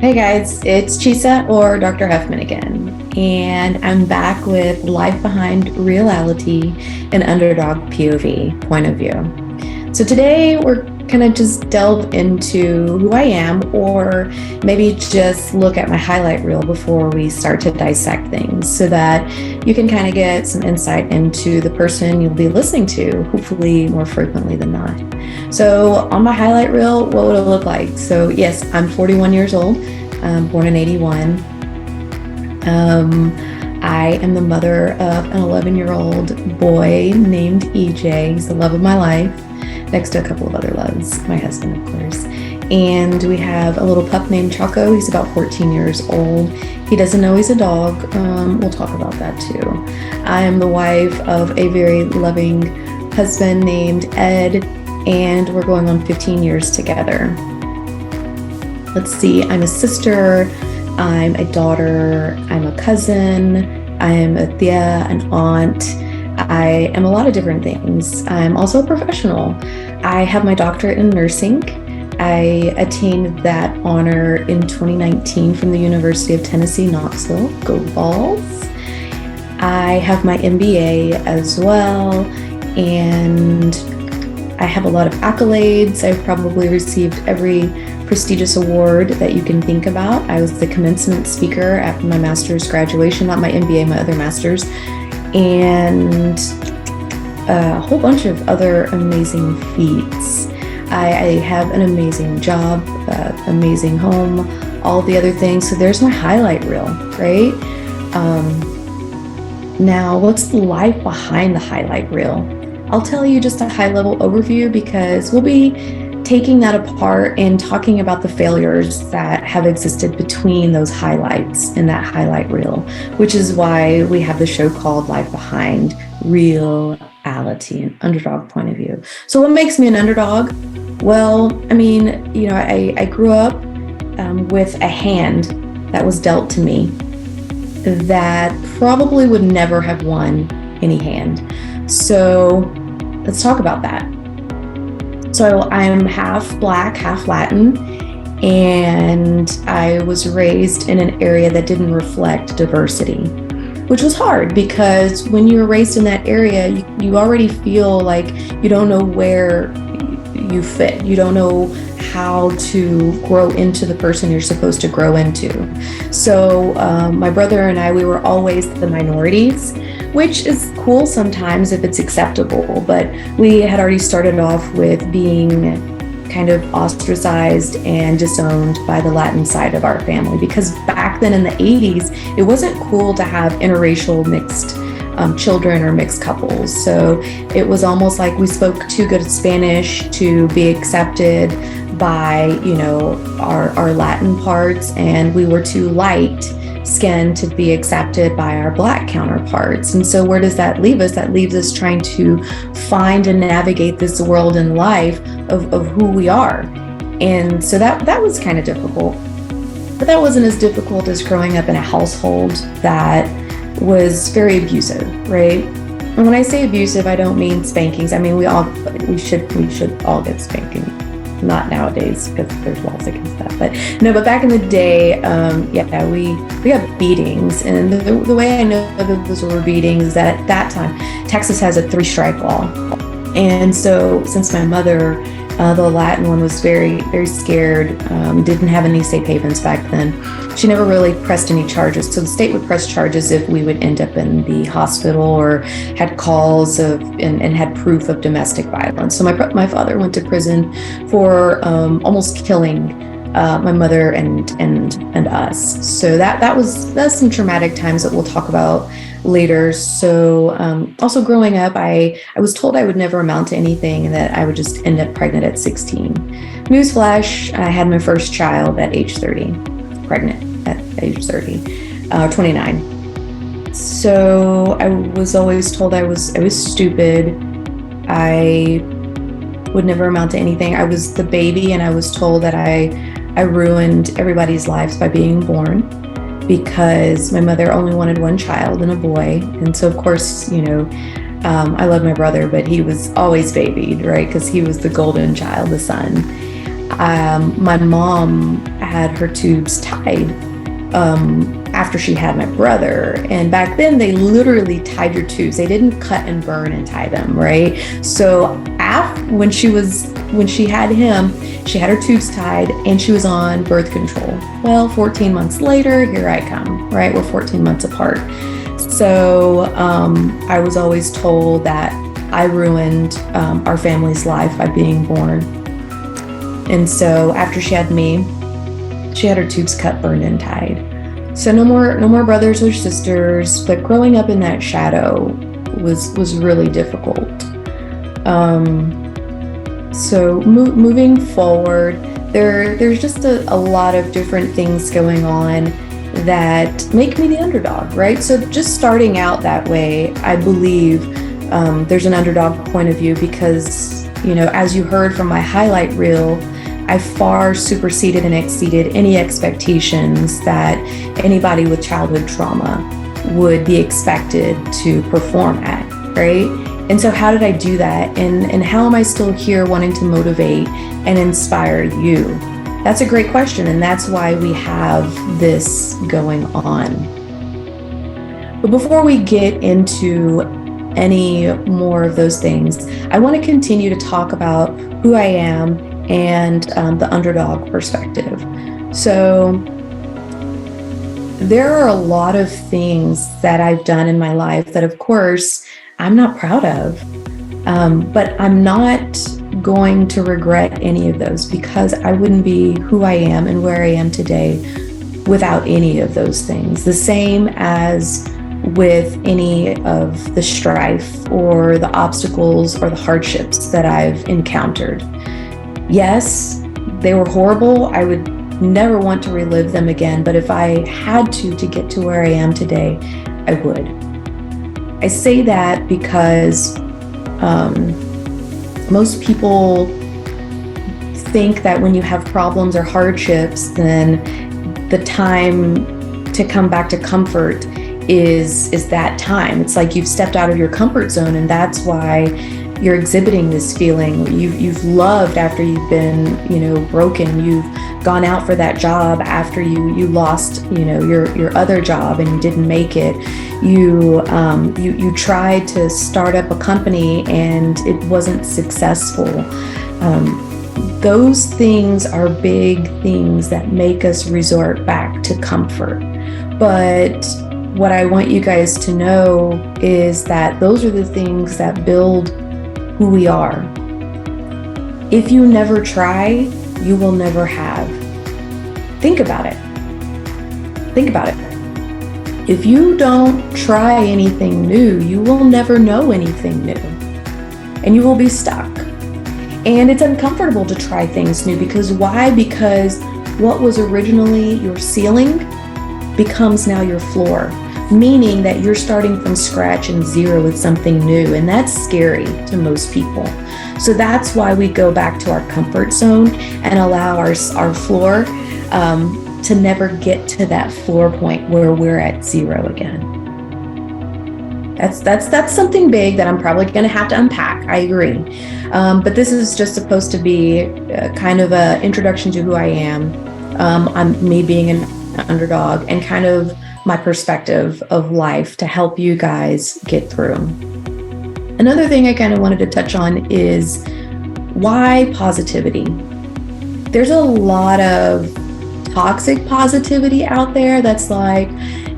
Hey guys, it's Chisa or Dr. Huffman again, and I'm back with Life Behind Reality and Underdog POV point of view. So today we're gonna just delve into who I am, or maybe just look at my highlight reel before we start to dissect things so that you can kind of get some insight into the person you'll be listening to, hopefully more frequently than not. So on my highlight reel, what would it look like? So yes, I'm 41 years old, born in 81. I am the mother of an 11-year-old boy named EJ. He's the love of my life, next to a couple of other loves, my husband, of course. And we have a little pup named Choco. He's about 14 years old. He doesn't know he's a dog. We'll talk about that too. I am the wife of a very loving husband named Ed, and we're going on 15 years together. Let's see, I'm a sister, I'm a daughter, I'm a cousin, I'm a tia, an aunt. I am a lot of different things. I'm also a professional. I have my doctorate in nursing. I attained that honor in 2019 from the University of Tennessee, Knoxville. Go Vols. I have my MBA as well, and I have a lot of accolades. I've probably received every prestigious award that you can think about. I was the commencement speaker at my master's graduation, not my MBA, my other master's, and a whole bunch of other amazing feats. I have an amazing job, amazing home, all the other things. So there's my highlight reel, right? Now, what's the life behind the highlight reel? I'll tell you just a high-level overview because we'll be taking that apart and talking about the failures that have existed between those highlights in that highlight reel, which is why we have the show called Life Behind Reality, an underdog point of view. So what makes me an underdog? Well, I grew up with a hand that was dealt to me that probably would never have won any hand. So let's talk about that. So I'm half Black, half Latin, and I was raised in an area that didn't reflect diversity, which was hard because when you're raised in that area, you already feel like you don't know where you fit. You don't know how to grow into the person you're supposed to grow into. So my brother and I, we were always the minorities, which is cool sometimes if it's acceptable, but we had already started off with being kind of ostracized and disowned by the Latin side of our family, because back then in the 80s, it wasn't cool to have interracial mixed children or mixed couples. So it was almost like we spoke too good Spanish to be accepted by, our Latin parts, and we were too light skinned to be accepted by our Black counterparts. And so where does that leave us? That leaves us trying to find and navigate this world and life of who we are. And so that was kind of difficult. But that wasn't as difficult as growing up in a household that was very abusive, right? And when I say abusive, I don't mean spankings. I mean, we should all get spanking. Not nowadays because there's laws against that, but back in the day, we got beatings, and the way I know that those were beatings is that at that time, Texas has a 3-strike law, and so since my mother, the Latin one, was very, very scared, didn't have any safe havens back then, she never really pressed any charges. So the state would press charges if we would end up in the hospital or had calls and had proof of domestic violence. So my father went to prison for almost killing my mother and us. So that's some traumatic times that we'll talk about later. So also growing up, I was told I would never amount to anything and that I would just end up pregnant at 16. Newsflash, I had my first child at age 30, pregnant at age 30, 29. So I was always told I was stupid. I would never amount to anything. I was the baby, and I was told that I ruined everybody's lives by being born, because my mother only wanted one child and a boy. And so, of course, I love my brother, but he was always babied, right? Because he was the golden child, the son. My mom had her tubes tied after she had my brother. And back then they literally tied your tubes. They didn't cut and burn and tie them, right? So when she had him, she had her tubes tied and she was on birth control. Well, 14 months later, here I come, right? We're 14 months apart. So I was always told that I ruined our family's life by being born. And so after she had me, she had her tubes cut, burned, and tied. So no more brothers or sisters, but growing up in that shadow was really difficult. So moving forward, there's just a lot of different things going on that make me the underdog, right? So just starting out that way, I believe there's an underdog point of view because, as you heard from my highlight reel, I far superseded and exceeded any expectations that anybody with childhood trauma would be expected to perform at, right? And so how did I do that? And how am I still here wanting to motivate and inspire you? That's a great question. And that's why we have this going on. But before we get into any more of those things, I want to continue to talk about who I am and the underdog perspective. So there are a lot of things that I've done in my life that, of course, I'm not proud of, but I'm not going to regret any of those because I wouldn't be who I am and where I am today without any of those things. The same as with any of the strife or the obstacles or the hardships that I've encountered. Yes, they were horrible. I would never want to relive them again, but if I had to get to where I am today, I would. I say that because most people think that when you have problems or hardships, then the time to come back to comfort is that time. It's like you've stepped out of your comfort zone, and that's why you're exhibiting this feeling. You've loved after you've been, broken. You've gone out for that job after you lost, your other job and you didn't make it. You tried to start up a company and it wasn't successful. Those things are big things that make us resort back to comfort. But what I want you guys to know is that those are the things that build who we are. If you never try, you will never have. Think about it. Think about it. If you don't try anything new, you will never know anything new. And you will be stuck. And it's uncomfortable to try things new because why? Because what was originally your ceiling becomes now your floor. Meaning that you're starting from scratch and zero with something new. And that's scary to most people. So that's why we go back to our comfort zone and allow our floor to never get to that floor point where we're at zero again. That's something big that I'm probably going to have to unpack. I agree. But this is just supposed to be kind of an introduction to who I am. I'm me being an underdog and kind of my perspective of life to help you guys get through. Another thing I kind of wanted to touch on is why positivity. There's a lot of toxic positivity out there that's like,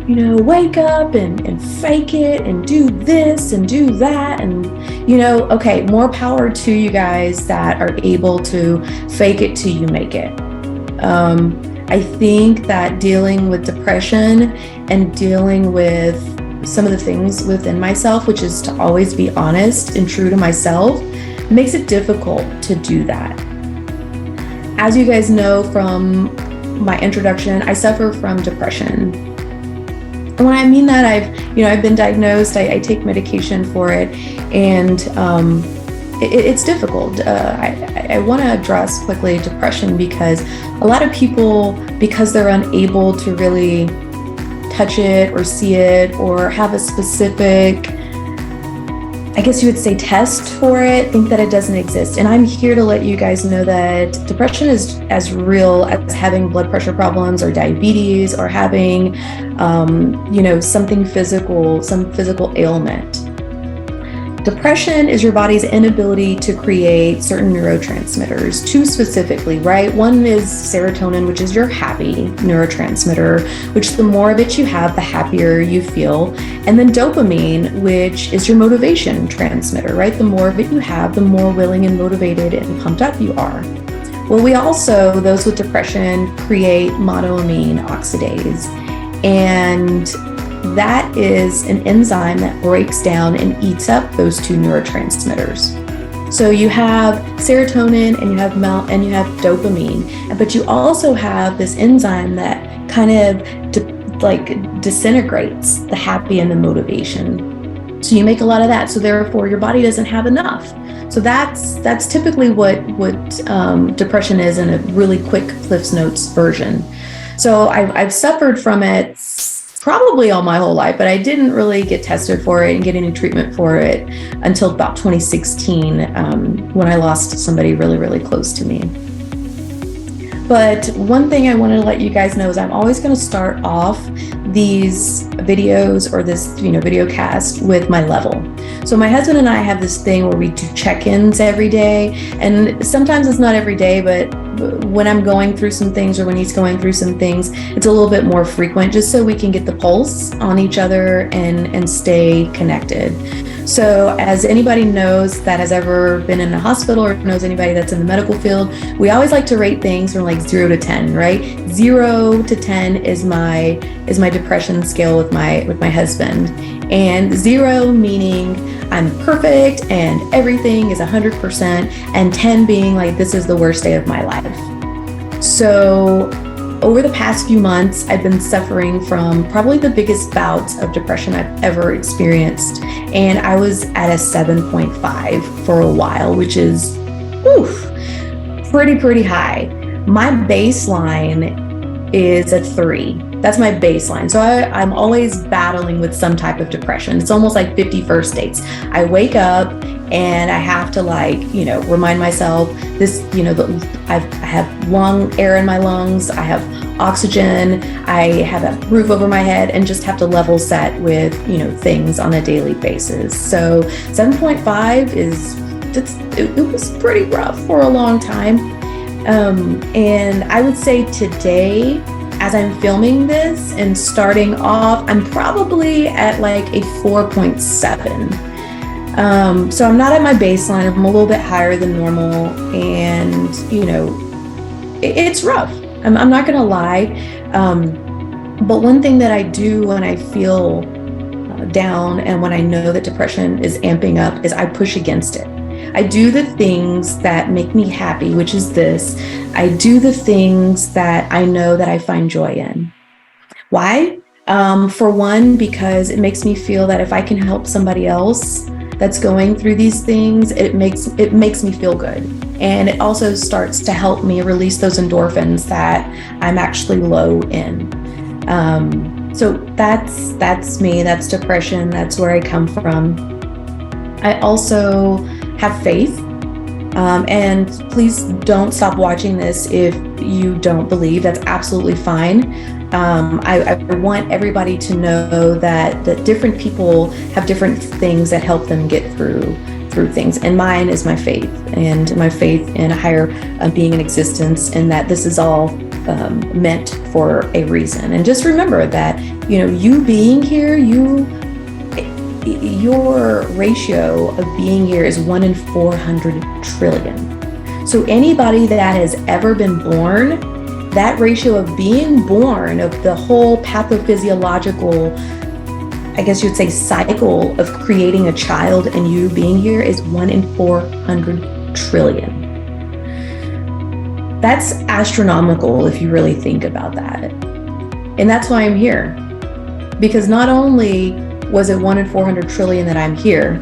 wake up and fake it and do this and do that. And, okay, more power to you guys that are able to fake it till you make it. I think that dealing with depression and dealing with some of the things within myself, which is to always be honest and true to myself, makes it difficult to do that. As you guys know from my introduction, I suffer from depression. And when I mean that, I've been diagnosed, I take medication for it, and it's difficult. I want to address quickly depression because a lot of people, because they're unable to really touch it or see it or have a specific I guess you would say, test for it, think that it doesn't exist. And I'm here to let you guys know that depression is as real as having blood pressure problems or diabetes or having, something physical, some physical ailment. Depression is your body's inability to create certain neurotransmitters, two specifically, right? One is serotonin, which is your happy neurotransmitter, which the more of it you have, the happier you feel. And then dopamine, which is your motivation transmitter, right? The more of it you have, the more willing and motivated and pumped up you are. Well, we also, those with depression, create monoamine oxidase. And that is an enzyme that breaks down and eats up those two neurotransmitters. So you have serotonin and you have dopamine, but you also have this enzyme that kind of disintegrates the happy and the motivation. So you make a lot of that. So therefore, your body doesn't have enough. So that's typically what depression is in a really quick Cliff's Notes version. So I've suffered from it probably all my whole life, but I didn't really get tested for it and get any treatment for it until about 2016, when I lost somebody really, really close to me. But one thing I want to let you guys know is I'm always going to start off these videos or this video cast with my level. So my husband and I have this thing where we do check-ins every day, and sometimes it's not every day, but when I'm going through some things or when he's going through some things, it's a little bit more frequent, just so we can get the pulse on each other and stay connected. So as anybody knows that has ever been in a hospital or knows anybody that's in the medical field, we always like to rate things from like 0 to 10, right? 0 to 10 is my depression scale with my husband. And 0 meaning I'm perfect and everything is 100%, and 10 being like, this is the worst day of my life. So over the past few months, I've been suffering from probably the biggest bouts of depression I've ever experienced. And I was at a 7.5 for a while, which is pretty high. My baseline is a 3. That's my baseline. So I'm always battling with some type of depression. It's almost like 50 first dates. I wake up and I have to remind myself this, I have lung air in my lungs. I have oxygen. I have a roof over my head, and just have to level set with, things on a daily basis. So 7.5 it was pretty rough for a long time. And I would say today, as I'm filming this and starting off, I'm probably at like a 4.7. So I'm not at my baseline. I'm a little bit higher than normal, and it's rough. I'm not gonna lie. But one thing that I do when I feel down and when I know that depression is amping up is I push against it. I do the things that make me happy, which is this. I do the things that I know that I find joy in. Why? For one, because it makes me feel that if I can help somebody else that's going through these things, it makes me feel good. And it also starts to help me release those endorphins that I'm actually low in. So that's me, that's depression, that's where I come from. I also have faith. And please don't stop watching this if you don't believe. That's absolutely fine. I want everybody to know that different people have different things that help them get through things. And mine is my faith, and my faith in a higher being in existence, and that this is all meant for a reason. And just remember that, you being here, your ratio of being here is 1 in 400 trillion. So anybody that has ever been born, that ratio of being born, of the whole pathophysiological, I guess you'd say, cycle of creating a child and you being here is 1 in 400 trillion. That's astronomical if you really think about that. And that's why I'm here. Because not only was it 1 in 400 trillion that I'm here,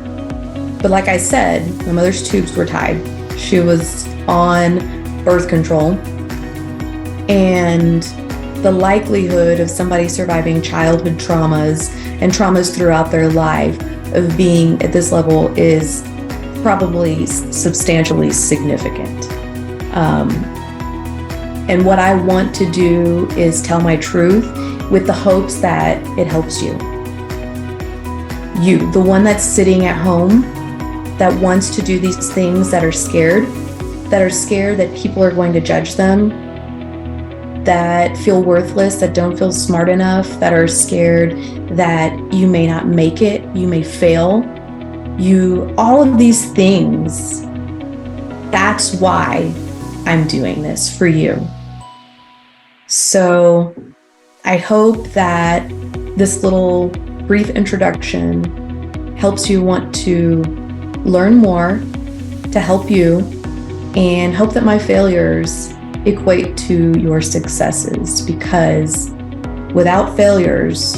but like I said, my mother's tubes were tied. She was on birth control. And the likelihood of somebody surviving childhood traumas and traumas throughout their life of being at this level is probably substantially significant. And what I want to do is tell my truth with the hopes that it helps you. You, the one that's sitting at home, that wants to do these things, that are scared that people are going to judge them, that feel worthless, that don't feel smart enough, that are scared that you may not make it, you may fail, all of these things. That's why I'm doing this for you. So I hope that this little brief introduction helps you want to learn more, to help you, and hope that my failures equate to your successes, because without failures,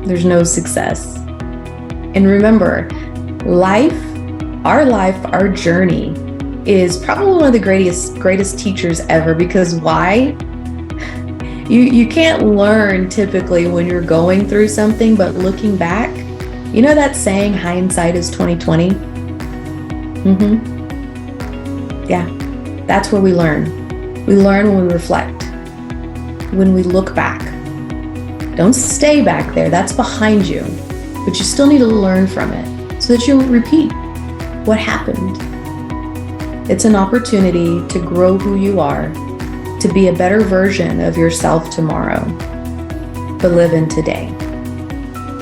there's no success. And remember, our journey is probably one of the greatest teachers ever, because why? You can't learn typically when you're going through something, but looking back, you know that saying, hindsight is 2020? Yeah, that's where we learn. We learn when we reflect, when we look back. Don't stay back there, that's behind you, but you still need to learn from it so that you'll repeat what happened. It's an opportunity to grow who you are, to be a better version of yourself tomorrow, but live in today.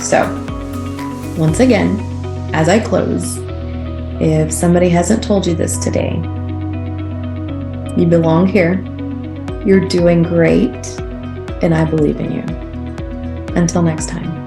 So, once again, as I close, if somebody hasn't told you this today, you belong here, you're doing great, and I believe in you. Until next time.